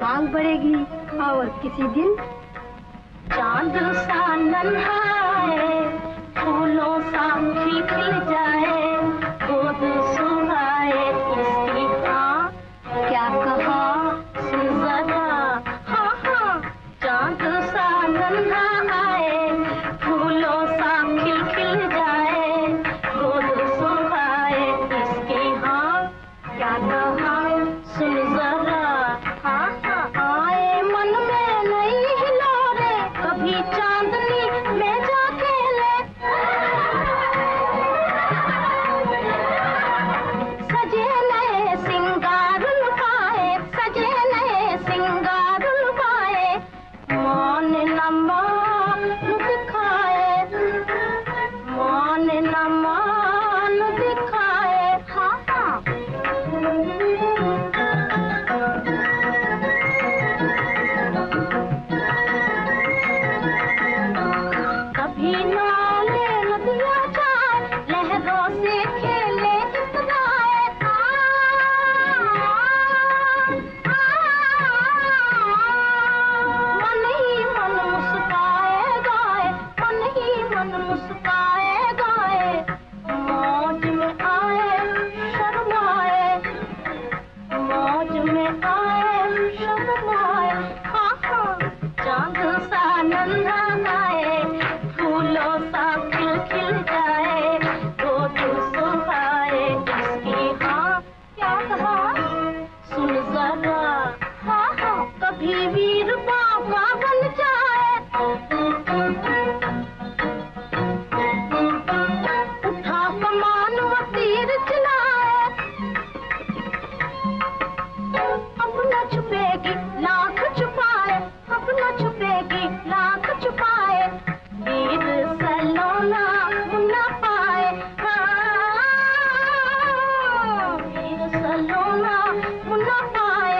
मांग बढ़ेगी और किसी दिन चांद सा नन्हा है, फूलों सा खिल जाए, गोद सुहाए इसकी। हाँ क्या कहा? सुन जरा, हाँ हाँ। चांद सा नन्हा है, फूलों सा खिल जाए, गोद सुहाए इसकी। हाँ क्या कहा? सुन जरा, हाँ हाँ। आए मन में नई हिलोरे, कभी चांदनी में जाके ले, सजे नए सिंगार लुभाए, सजे नए सिंगार लुभाए, मान न मान दिखाए, मान न मान दिखाए। हाँ हाँ। कभी नाले नदियाँ जाए, लहरों से खेले इतराए। मन ही मन मुस्काए गाए, मन ही मन मुस्काए गाए, मौज में आए शर्माए, मौज में आए शर्माए। हाँ हाँ। चांद सा नन्हा आए, फूलों सा खिल जाए, गोद सुहाए इसकी। हाँ क्या कहा? सुन जरा, हाँ हाँ। कभी वीर बाबा बन जाए, उठा कमान व तीर चलाए, अपना छुपेगी लाख छुपाए, अपना छुपेगी लाख छुपाए, वीर सलोना मुन्ना पाए। हाँ वीर सलोना मुन्ना पाए।